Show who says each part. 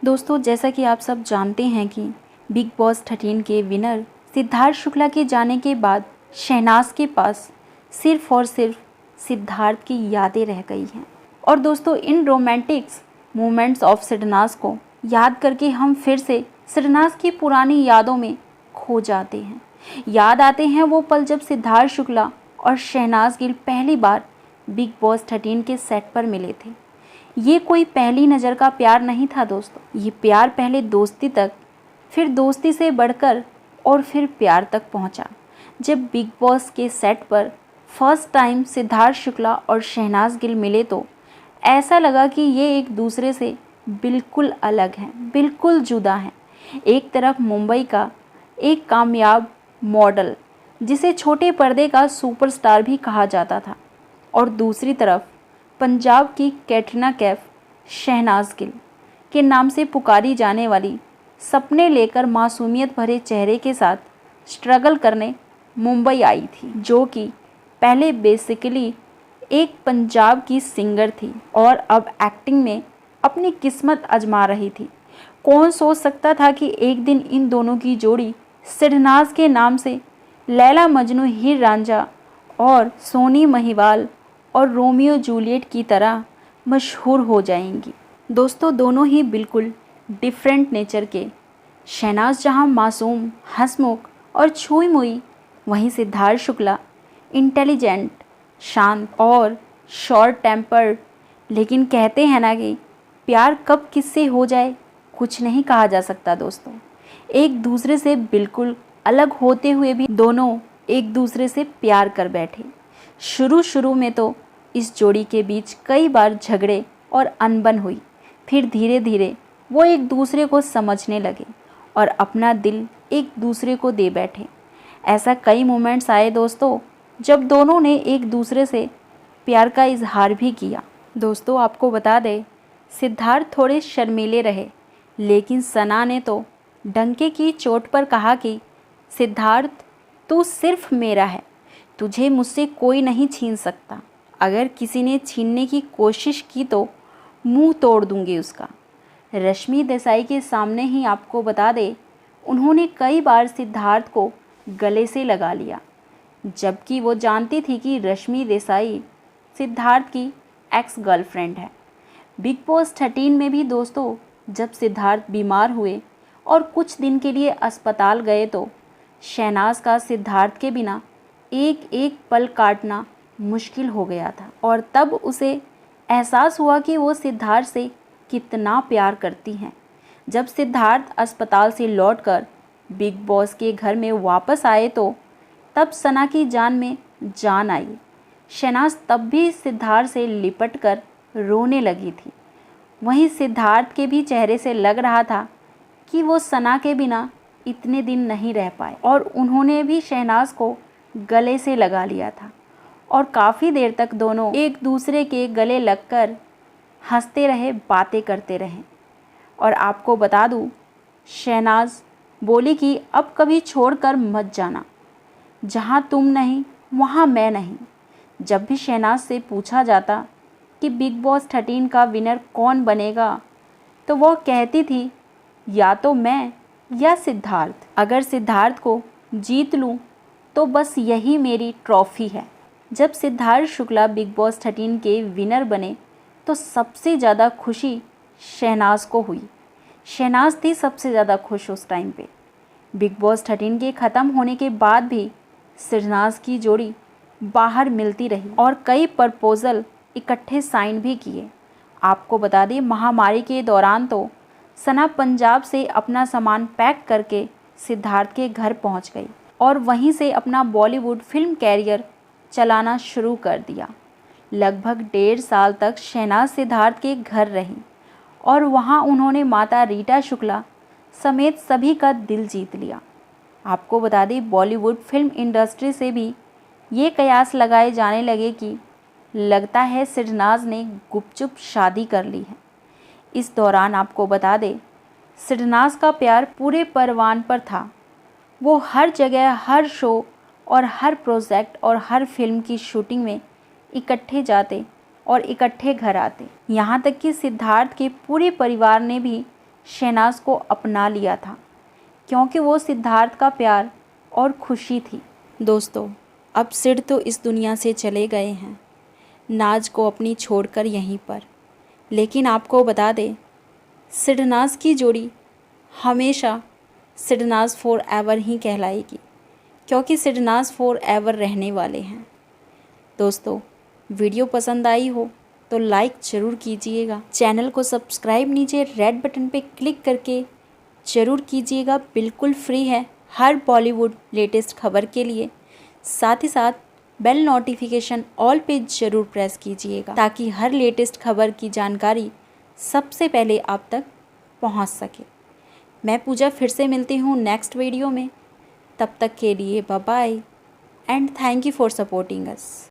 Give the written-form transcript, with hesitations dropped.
Speaker 1: दोस्तों, जैसा कि आप सब जानते हैं कि बिग बॉस 13 के विनर सिद्धार्थ शुक्ला के जाने के बाद शहनाज के पास सिर्फ और सिर्फ सिद्धार्थ की यादें रह गई हैं। और दोस्तों, इन रोमांटिक्स मोमेंट्स ऑफ शहनाज को याद करके हम फिर से शहनाज की पुरानी यादों में खो जाते हैं। याद आते हैं वो पल जब सिद्धार्थ शुक्ला और शहनाज गिल पहली बार बिग बॉस 13 के सेट पर मिले थे। ये कोई पहली नज़र का प्यार नहीं था दोस्तों, ये प्यार पहले दोस्ती तक, फिर दोस्ती से बढ़कर और फिर प्यार तक पहुंचा। जब बिग बॉस के सेट पर फर्स्ट टाइम सिद्धार्थ शुक्ला और शहनाज गिल मिले तो ऐसा लगा कि ये एक दूसरे से बिल्कुल अलग हैं, बिल्कुल जुदा हैं। एक तरफ मुंबई का एक कामयाब मॉडल जिसे छोटे पर्दे का सुपरस्टार भी कहा जाता था, और दूसरी तरफ पंजाब की कैटरीना कैफ शहनाज गिल के नाम से पुकारी जाने वाली सपने लेकर मासूमियत भरे चेहरे के साथ स्ट्रगल करने मुंबई आई थी, जो कि पहले बेसिकली एक पंजाब की सिंगर थी और अब एक्टिंग में अपनी किस्मत आजमा रही थी। कौन सोच सकता था कि एक दिन इन दोनों की जोड़ी शहनाज के नाम से लैला मजनू, हीर रांझा और सोनी महिवाल और रोमियो जूलियट की तरह मशहूर हो जाएंगी। दोस्तों, दोनों ही बिल्कुल डिफरेंट नेचर के। शहनाज जहां मासूम, हंसमुख और छुई मुई, वहीं सिद्धार्थ शुक्ला इंटेलिजेंट, शांत और शॉर्ट टेम्पर्ड। लेकिन कहते हैं ना कि प्यार कब किससे हो जाए कुछ नहीं कहा जा सकता दोस्तों। एक दूसरे से बिल्कुल अलग होते हुए भी दोनों एक दूसरे से प्यार कर बैठे। शुरू में तो इस जोड़ी के बीच कई बार झगड़े और अनबन हुई, फिर धीरे धीरे वो एक दूसरे को समझने लगे और अपना दिल एक दूसरे को दे बैठे। ऐसा कई मोमेंट्स आए दोस्तों जब दोनों ने एक दूसरे से प्यार का इजहार भी किया। दोस्तों, आपको बता दें, सिद्धार्थ थोड़े शर्मीले रहे, लेकिन सना ने तो डंके की चोट पर कहा कि सिद्धार्थ, तू सिर्फ मेरा है, तुझे मुझसे कोई नहीं छीन सकता। अगर किसी ने छीनने की कोशिश की तो मुंह तोड़ दूंगी उसका। रश्मि देसाई के सामने ही आपको बता दे, उन्होंने कई बार सिद्धार्थ को गले से लगा लिया, जबकि वो जानती थी कि रश्मि देसाई सिद्धार्थ की एक्स गर्लफ्रेंड है। बिग बॉस 13 में भी दोस्तों, जब सिद्धार्थ बीमार हुए और कुछ दिन के लिए अस्पताल गए तो शहनाज का सिद्धार्थ के बिना एक एक पल काटना मुश्किल हो गया था, और तब उसे एहसास हुआ कि वो सिद्धार्थ से कितना प्यार करती हैं। जब सिद्धार्थ अस्पताल से लौटकर बिग बॉस के घर में वापस आए तो तब सना की जान में जान आई। शहनाज तब भी सिद्धार्थ से लिपटकर रोने लगी थी। वहीं सिद्धार्थ के भी चेहरे से लग रहा था कि वो सना के बिना इतने दिन नहीं रह पाए, और उन्होंने भी शहनाज को गले से लगा लिया था और काफ़ी देर तक दोनों एक दूसरे के गले लगकर हंसते रहे, बातें करते रहे। और आपको बता दूं, शहनाज बोली कि अब कभी छोड़कर मत जाना, जहां तुम नहीं वहां मैं नहीं। जब भी शहनाज से पूछा जाता कि बिग बॉस 13 का विनर कौन बनेगा, तो वह कहती थी या तो मैं या सिद्धार्थ। अगर सिद्धार्थ को जीत लूं तो बस यही मेरी ट्रॉफी है। जब सिद्धार्थ शुक्ला बिग बॉस 13 के विनर बने तो सबसे ज़्यादा खुशी शहनाज को हुई। शहनाज थी सबसे ज़्यादा खुश उस टाइम पे। बिग बॉस 13 के ख़त्म होने के बाद भी शहनाज की जोड़ी बाहर मिलती रही और कई प्रपोजल इकट्ठे साइन भी किए। आपको बता दें, महामारी के दौरान तो सना पंजाब से अपना सामान पैक करके सिद्धार्थ के घर पहुंच गई और वहीं से अपना बॉलीवुड फिल्म कैरियर चलाना शुरू कर दिया। लगभग 1.5 साल तक शहनाज सिद्धार्थ के घर रहीं और वहां उन्होंने माता रीटा शुक्ला समेत सभी का दिल जीत लिया। आपको बता दें, बॉलीवुड फिल्म इंडस्ट्री से भी ये कयास लगाए जाने लगे कि लगता है शहनाज ने गुपचुप शादी कर ली है। इस दौरान आपको बता दें, शहनाज का प्यार पूरे परवान पर था। वो हर जगह, हर शो और हर प्रोजेक्ट और हर फिल्म की शूटिंग में इकट्ठे जाते और इकट्ठे घर आते। यहाँ तक कि सिद्धार्थ के पूरे परिवार ने भी शहनाज को अपना लिया था, क्योंकि वो सिद्धार्थ का प्यार और खुशी थी। दोस्तों, अब सिड तो इस दुनिया से चले गए हैं, नाज को अपनी छोड़कर यहीं पर। लेकिन आपको बता दें, सिडनाज की जोड़ी हमेशा सिडनाज फॉर एवर ही कहलाएगी, क्योंकि सिडनाज फॉर एवर रहने वाले हैं। दोस्तों, वीडियो पसंद आई हो तो लाइक ज़रूर कीजिएगा। चैनल को सब्सक्राइब नीचे रेड बटन पे क्लिक करके ज़रूर कीजिएगा, बिल्कुल फ्री है हर बॉलीवुड लेटेस्ट खबर के लिए। साथ ही साथ बेल नोटिफिकेशन ऑल पे ज़रूर प्रेस कीजिएगा, ताकि हर लेटेस्ट खबर की जानकारी सबसे पहले आप तक पहुंच सके। मैं पूजा फिर से मिलती हूँ नेक्स्ट वीडियो में। तब तक के लिए bye bye and thank you for supporting us.